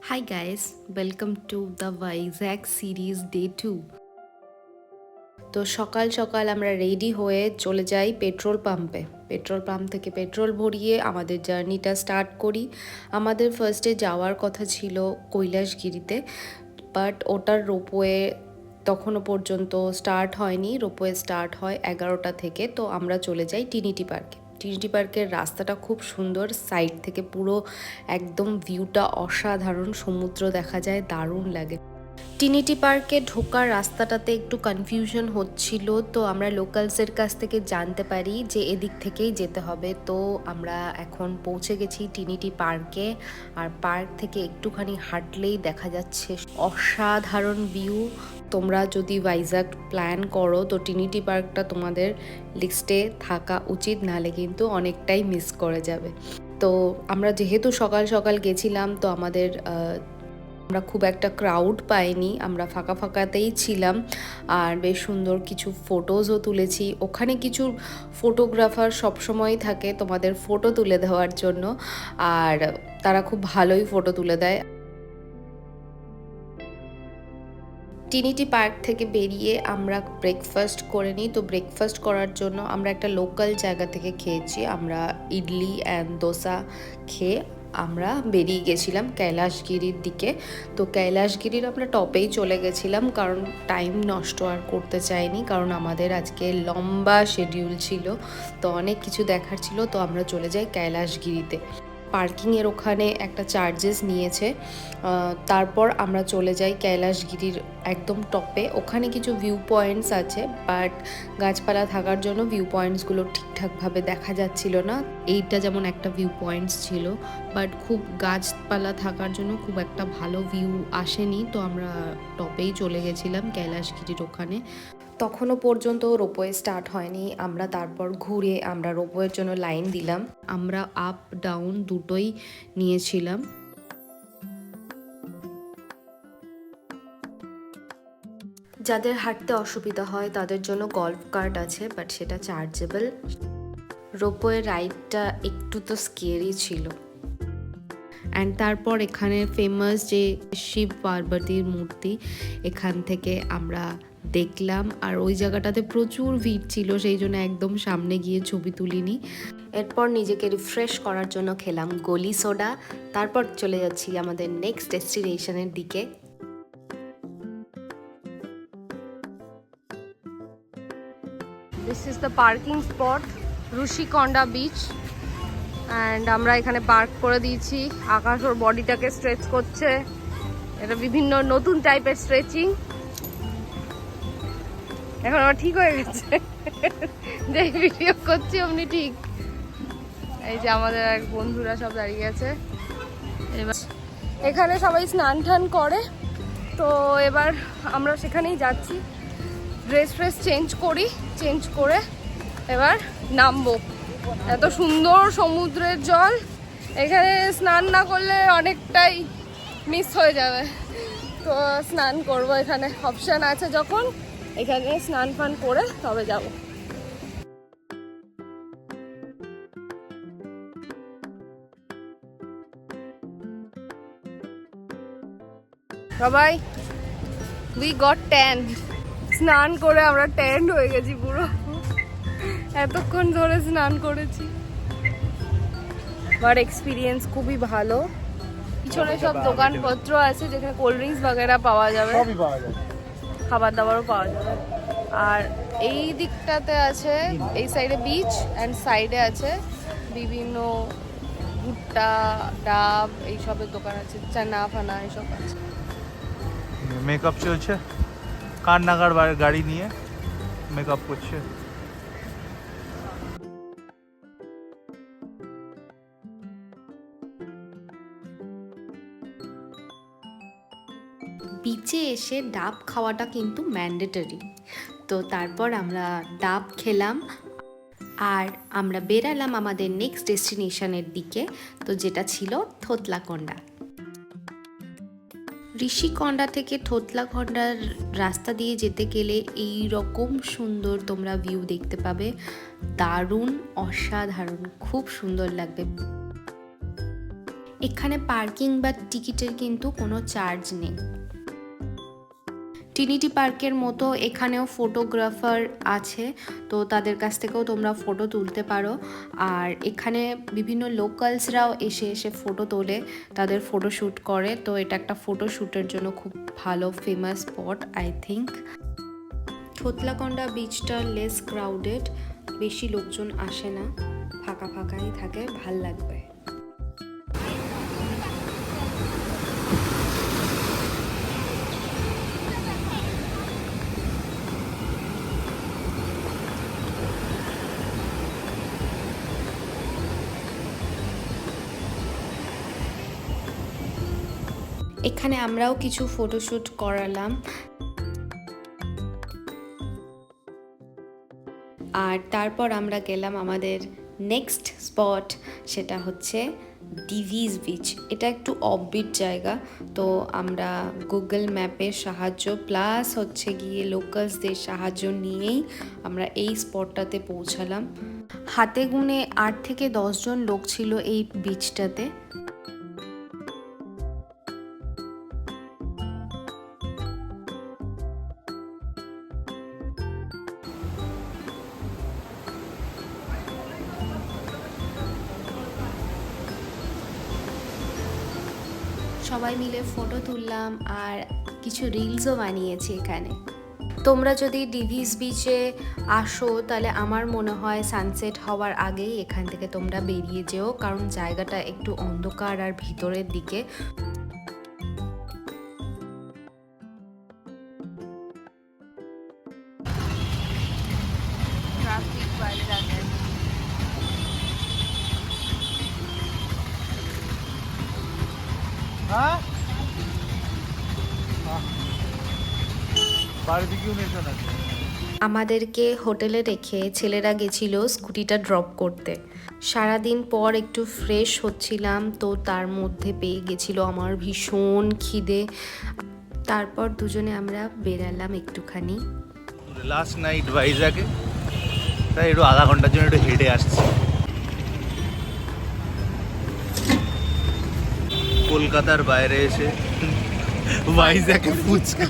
Hi guys, welcome to the Vizag series day 2. তো সকাল সকাল আমরা রেডি হয়ে চলে যাই পেট্রোল পাম্প থেকে পেট্রোল ভরিয়ে আমাদের জার্নিটা স্টার্ট করি। আমাদের ফার্স্টে যাওয়ার কথা ছিল কৈলাসগিরিতে, বাট ওটার রোপওয়ে তখনও পর্যন্ত স্টার্ট হয়নি। রোপওয়ে স্টার্ট হয় 11টা থেকে। তো আমরা চলে যাই ট্রিনিটি পার্কের রাস্তাটা খুব সুন্দর, সাইড থেকে পুরো একদম ভিউটা অসাধারণ, সমুদ্র দেখা যায়, দারুণ লাগে। ট্রিনিটি পার্কে ঢোকার রাস্তাটাতে একটু কনফিউশন হচ্ছিল, তো আমরা লোকালসের কাছ থেকে জানতে পারি যে এদিক থেকেই যেতে হবে। তো আমরা এখন পৌঁছে গেছি ট্রিনিটি পার্কে, আর পার্ক থেকে একটুখানি হাঁটলেই দেখা যাচ্ছে অসাধারণ ভিউ। তোমরা যদি ভাইজ্যাগ প্ল্যান করো তো ট্রিনিটি পার্কটা তোমাদের লিস্টে থাকা উচিত, নাহলে কিন্তু অনেকটাই মিস করে যাবে। তো আমরা যেহেতু সকাল সকাল গেছিলাম, তো আমরা খুব একটা ক্রাউড পাইনি, আমরা ফাঁকা ফাঁকাতেই ছিলাম, আর বেশ সুন্দর কিছু ফটোজও তুলেছি। ওখানে কিছু ফটোগ্রাফার সবসময়ই থাকে তোমাদের ফটো তুলে দেওয়ার জন্য, আর তারা খুব ভালোই ফটো তুলে দেয়। ট্রিনিটি পার্ক থেকে বেরিয়ে আমরা ব্রেকফাস্ট করে নিই। তো ব্রেকফাস্ট করার জন্য আমরা একটা লোকাল জায়গা থেকে খেয়েছি। আমরা ইডলি অ্যান্ড দোসা খেয়ে আমরা বেরিয়ে গেছিলাম কৈলাসগিরির দিকে। তো কৈলাসগিরির আমরা টপেই চলে গেছিলাম, কারণ টাইম নষ্ট আর করতে চাইনি, কারণ আমাদের আজকে লম্বা শিডিউল ছিল, তো অনেক কিছু দেখার ছিল। তো আমরা চলে যাই কৈলাসগিরিতে। পার্কিংয়ের ওখানে একটা চার্জেস নিয়েছে। তারপর আমরা চলে যাই কৈলাসগিরির একদম টপে। ওখানে কিছু ভিউ পয়েন্টস আছে, বাট গাছপালা থাকার জন্য ভিউ পয়েন্টসগুলো ঠিকঠাকভাবে দেখা যাচ্ছিল না। এইটা যেমন একটা ভিউ পয়েন্টস ছিল, বাট খুব গাছপালা থাকার জন্য খুব একটা ভালো ভিউ আসেনি। তো আমরা টপেই চলে গেছিলাম কৈলাসগিরির ওখানে। তখনও পর্যন্ত রোপওয়ে স্টার্ট হয়নি। আমরা তারপর ঘুরে আমরা রোপওয়ের জন্য লাইন দিলাম। আমরা আপ ডাউন দুটোই নিয়েছিলাম। যাদের হাঁটতে অসুবিধা হয় তাদের জন্য গল্ফ কার্ট আছে, বাট সেটা চার্জেবল। রোপওয়ে রাইডটা একটু তো স্কেরি ছিল। অ্যান্ড তারপর এখানে ফেমাস যে শিব পার্বতীর মূর্তি, এখান থেকে আমরা দেখলাম, আর ওই জায়গাটাতে প্রচুর ভিড় ছিল, সেই জন্য একদম সামনে গিয়ে ছবি তুলিনি। এরপর নিজেকে রিফ্রেশ করার জন্য খেলাম গলি সোডা। তারপর চলে যাচ্ছি আমাদের নেক্সট ডেস্টিনেশনের দিকে। This is the parking spot, Rishikonda beach. And আমরা এখানে পার্ক করে দিয়েছি। আকাশ ওর বডিটাকে স্ট্রেচ করছে, এটা বিভিন্ন নতুন টাইপের স্ট্রেচিং। এখন আমার ঠিক হয়ে গেছে, যে ভিডিও করছি অমনি ঠিক। এই যে আমাদের এক বন্ধুরা সব দাঁড়িয়ে আছে। এবার এখানে সবাই স্নান টান করে, তো এবার আমরা সেখানেই যাচ্ছি। ড্রেস চেঞ্জ করে এবার নামবো। এত সুন্দর সমুদ্রের জল, এখানে স্নান না করলে অনেকটাই মিস হয়ে যাবে। তো স্নান করব, এখানে অপশান আছে, যখন এখানে স্নান ফান করে তবে যাব। সবাই উই গট ট্যান, স্নান করে আমরা ট্যান্ড হয়ে গেছি পুরো, এতক্ষণ ধরে স্নান করেছি। আমার এক্সপিরিয়েন্স খুবই ভালো। পিছনে সব দোকানপত্র আছে যেখানে কোল্ড ড্রিঙ্কস বাগেরা পাওয়া যাবে, খাবার দাবারও পাওয়া যাবে। আর এই দিকটাতে আছে, এই সাইডে বিচ অ্যান্ড সাইডে আছে বিভিন্ন ভুট্টা, ডাব এইসবের দোকান আছে, চানা ফানা এইসব আছে। মেকআপ চলছে, কার নাগার গাড়ি নিয়ে মেকআপ করছে। বিচে এসে ডাব খাওয়াটা কিন্তু ম্যান্ডেটরি। তো তারপর আমরা ডাব খেলাম, আর আমরা বেরালাম আমাদের নেক্সট ডেস্টিনেশনের দিকে, তো যেটা ছিল থোতলাকন্ডা। ঋষিকন্ডা থেকে থোতলাকন্ডার রাস্তা দিয়ে যেতে গেলে এই রকম সুন্দর তোমরা ভিউ দেখতে পাবে, দারুণ, অসাধারণ, খুব সুন্দর লাগবে। এখানে পার্কিং বা টিকিটের কিন্তু কোনো চার্জ নেই। ট্রিনিটি পার্কের মতো এখানেও ফটোগ্রাফার আছে, তো তাদের কাছ থেকেও তোমরা ফটো তুলতে পারো। আর এখানে বিভিন্ন লোকালসরাও এসে এসে ফটো তোলে, তাদের ফটোশ্যুট করে। তো এটা একটা ফটোশ্যুটের জন্য খুব ভালো famous spot I think. Thotlakonda বিচটা লেস ক্রাউডেড, বেশি লোকজন আসে না, ফাঁকা ফাঁকাই থাকে, ভাল লাগবে। এখানে আমরাও কিছু ফটোশ্যুট করালাম। আর তারপর আমরা গেলাম আমাদের নেক্সট স্পট, সেটা হচ্ছে ডিভিস বিচ। এটা একটু অফবিট জায়গা, তো আমরা গুগল ম্যাপের সাহায্য প্লাস হচ্ছে গিয়ে লোকালসদের সাহায্য নিয়েই আমরা এই স্পটটাতে পৌঁছালাম। হাতে গুনে 8 থেকে 10 জন লোক ছিল এই বিচটাতে। সবাই মিলে ফটো তুললাম আর কিছু রিলসও বানিয়েছি এখানে। তোমরা যদি ডিভিস বিচে আসো তাহলে আমার মনে হয় সানসেট হওয়ার আগেই এখান থেকে তোমরা বেরিয়ে যেও, কারণ জায়গাটা একটু অন্ধকার আর ভিতরের দিকে। হ্যাঁ, বারবিকিউ নেশন আছে। আমাদেরকে হোটেলে রেখে ছেলেরা গেছিল স্কুটিটা ড্রপ করতে। সারাদিন পর একটু ফ্রেশ হচ্ছিলাম, তো তার মধ্যে পেয়ে গেছিল আমার ভীষণ খিদে। তারপর দুজনে আমরা বেরালাম একটুখানি। লাস্ট নাইট ভাইজাকে, তাই একটু আধা ঘন্টার জন্য একটু হেঁটে আসছি। কলকাতার বাইরে এসে ভাইজাকে ফুচকা,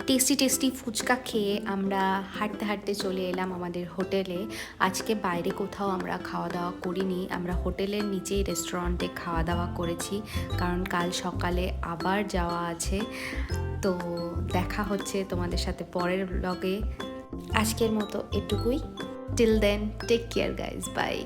টেস্টি টেস্টি ফুচকা খেয়ে আমরা হাঁটতে হাঁটতে চলে এলাম আমাদের হোটেলে। আজকে বাইরে কোথাও আমরা খাওয়া দাওয়া করিনি, আমরা হোটেলের নিচেই রেস্টুরেন্টে খাওয়া দাওয়া করেছি, কারণ কাল সকালে আবার যাওয়া আছে। তো দেখা হচ্ছে তোমাদের সাথে পরের ব্লগে। আজকের মতো এটুকুই। Till then take care guys, by.